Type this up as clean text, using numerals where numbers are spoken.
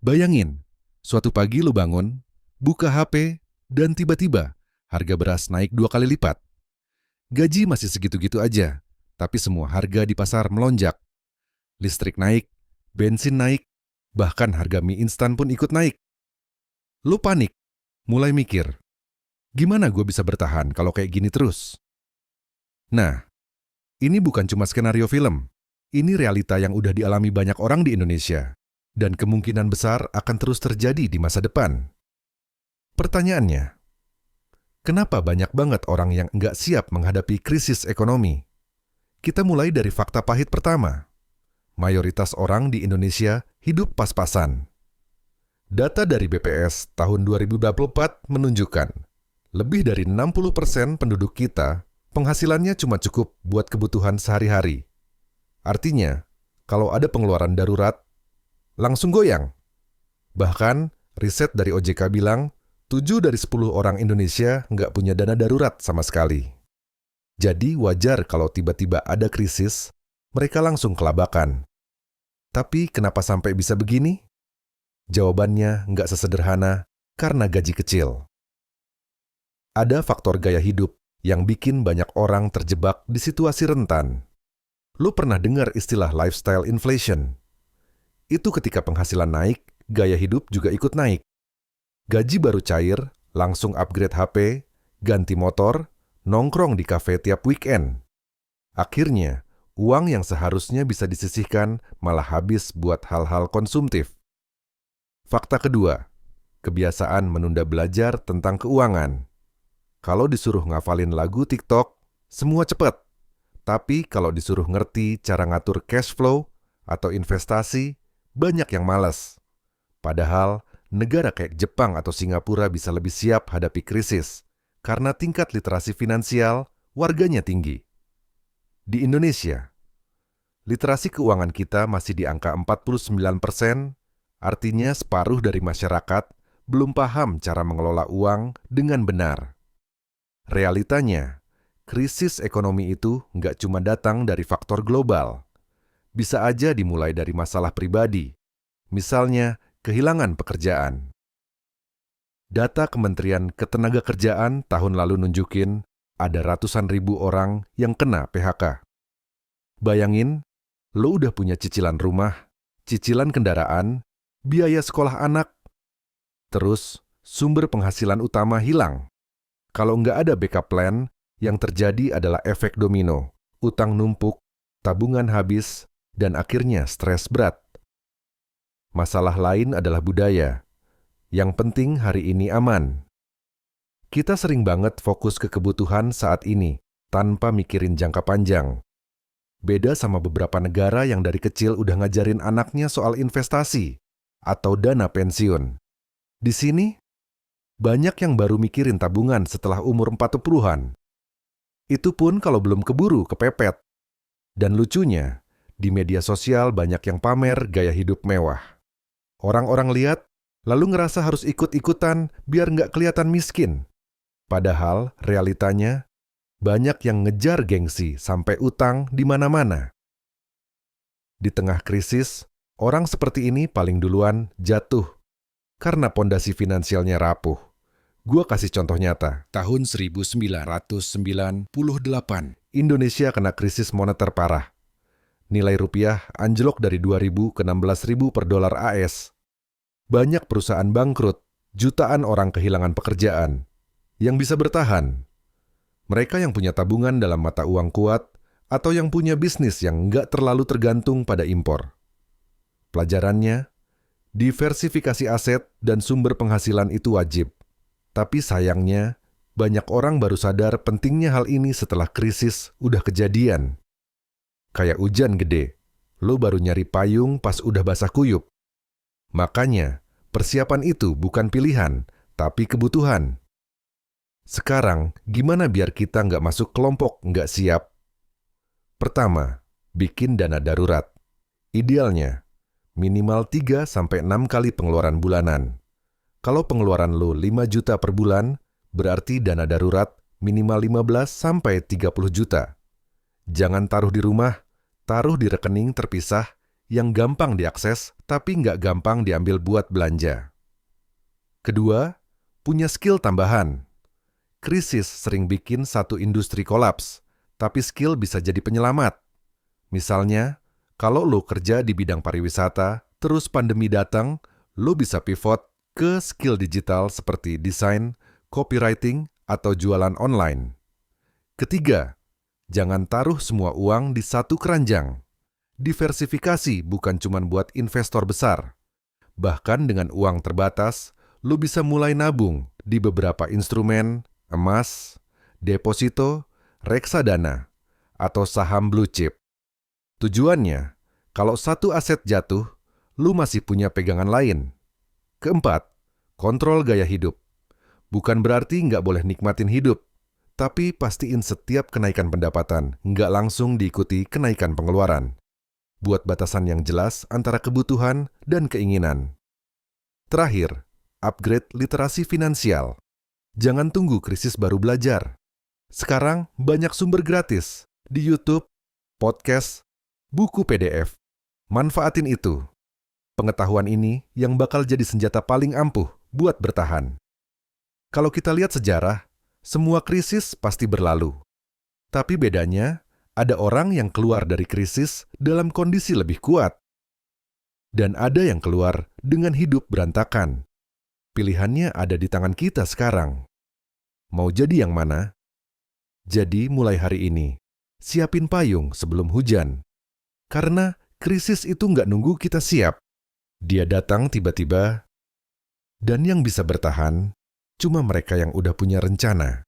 Bayangin, suatu pagi lu bangun, buka HP, dan tiba-tiba harga beras naik 2 kali lipat. Gaji masih segitu-gitu aja, tapi semua harga di pasar melonjak. Listrik naik, bensin naik, bahkan harga mie instan pun ikut naik. Lu panik, mulai mikir, gimana gue bisa bertahan kalau kayak gini terus? Nah, ini bukan cuma skenario film. Ini realita yang udah dialami banyak orang di Indonesia, dan kemungkinan besar akan terus terjadi di masa depan. Pertanyaannya, kenapa banyak banget orang yang nggak siap menghadapi krisis ekonomi? Kita mulai dari fakta pahit pertama. Mayoritas orang di Indonesia hidup pas-pasan. Data dari BPS tahun 2024 menunjukkan, lebih dari 60% penduduk kita penghasilannya cuma cukup buat kebutuhan sehari-hari. Artinya, kalau ada pengeluaran darurat, langsung goyang. Bahkan, riset dari OJK bilang, 7 dari 10 orang Indonesia nggak punya dana darurat sama sekali. Jadi wajar kalau tiba-tiba ada krisis, mereka langsung kelabakan. Tapi kenapa sampai bisa begini? Jawabannya nggak sesederhana karena gaji kecil. Ada faktor gaya hidup yang bikin banyak orang terjebak di situasi rentan. Lu pernah dengar istilah lifestyle inflation? Itu ketika penghasilan naik, gaya hidup juga ikut naik. Gaji baru cair, langsung upgrade HP, ganti motor, nongkrong di kafe tiap weekend. Akhirnya, uang yang seharusnya bisa disisihkan malah habis buat hal-hal konsumtif. Fakta kedua, kebiasaan menunda belajar tentang keuangan. Kalau disuruh ngafalin lagu TikTok, semua cepet. Tapi kalau disuruh ngerti cara ngatur cash flow atau investasi, banyak yang malas. Padahal, negara kayak Jepang atau Singapura bisa lebih siap hadapi krisis karena tingkat literasi finansial warganya tinggi. Di Indonesia, literasi keuangan kita masih di angka 49%, artinya separuh dari masyarakat belum paham cara mengelola uang dengan benar. Realitanya, krisis ekonomi itu nggak cuma datang dari faktor global. Bisa aja dimulai dari masalah pribadi, misalnya kehilangan pekerjaan. Data Kementerian Ketenagakerjaan tahun lalu nunjukin ada ratusan ribu orang yang kena PHK. Bayangin, lo udah punya cicilan rumah, cicilan kendaraan, biaya sekolah anak, terus sumber penghasilan utama hilang. Kalau nggak ada backup plan, yang terjadi adalah efek domino, utang numpuk, tabungan habis, dan akhirnya stres berat. Masalah lain adalah budaya. Yang penting hari ini aman. Kita sering banget fokus ke kebutuhan saat ini, tanpa mikirin jangka panjang. Beda sama beberapa negara yang dari kecil udah ngajarin anaknya soal investasi atau dana pensiun. Di sini, banyak yang baru mikirin tabungan setelah umur 40-an. Itu pun kalau belum keburu kepepet. Dan lucunya, di media sosial banyak yang pamer gaya hidup mewah. Orang-orang lihat, lalu ngerasa harus ikut-ikutan biar nggak kelihatan miskin. Padahal realitanya, banyak yang ngejar gengsi sampai utang di mana-mana. Di tengah krisis, orang seperti ini paling duluan jatuh karena pondasi finansialnya rapuh. Gua kasih contoh nyata. Tahun 1998, Indonesia kena krisis moneter parah. Nilai rupiah anjlok dari 2.000 ke 16.000 per dolar AS. Banyak perusahaan bangkrut, jutaan orang kehilangan pekerjaan. Yang bisa bertahan, mereka yang punya tabungan dalam mata uang kuat atau yang punya bisnis yang nggak terlalu tergantung pada impor. Pelajarannya, diversifikasi aset dan sumber penghasilan itu wajib. Tapi sayangnya, banyak orang baru sadar pentingnya hal ini setelah krisis udah kejadian. Kayak hujan gede, lo baru nyari payung pas udah basah kuyup. Makanya, persiapan itu bukan pilihan, tapi kebutuhan. Sekarang, gimana biar kita nggak masuk kelompok nggak siap? Pertama, bikin dana darurat. Idealnya, minimal 3-6 kali pengeluaran bulanan. Kalau pengeluaran lo 5 juta per bulan, berarti dana darurat minimal 15-30 juta. Jangan taruh di rumah, taruh di rekening terpisah yang gampang diakses tapi nggak gampang diambil buat belanja. Kedua, punya skill tambahan. Krisis sering bikin satu industri kolaps, tapi skill bisa jadi penyelamat. Misalnya, kalau lo kerja di bidang pariwisata, terus pandemi datang, lo bisa pivot ke skill digital seperti desain, copywriting, atau jualan online. Ketiga, jangan taruh semua uang di satu keranjang. Diversifikasi bukan cuma buat investor besar. Bahkan dengan uang terbatas, lo bisa mulai nabung di beberapa instrumen, emas, deposito, reksadana, atau saham blue chip. Tujuannya, kalau satu aset jatuh, lo masih punya pegangan lain. Keempat, kontrol gaya hidup. Bukan berarti nggak boleh nikmatin hidup, tapi pastiin setiap kenaikan pendapatan nggak langsung diikuti kenaikan pengeluaran. Buat batasan yang jelas antara kebutuhan dan keinginan. Terakhir, upgrade literasi finansial. Jangan tunggu krisis baru belajar. Sekarang banyak sumber gratis di YouTube, podcast, buku PDF. Manfaatin itu. Pengetahuan ini yang bakal jadi senjata paling ampuh buat bertahan. Kalau kita lihat sejarah, semua krisis pasti berlalu. Tapi bedanya, ada orang yang keluar dari krisis dalam kondisi lebih kuat. Dan ada yang keluar dengan hidup berantakan. Pilihannya ada di tangan kita sekarang. Mau jadi yang mana? Jadi mulai hari ini, siapin payung sebelum hujan. Karena krisis itu nggak nunggu kita siap. Dia datang tiba-tiba, dan yang bisa bertahan cuma mereka yang udah punya rencana.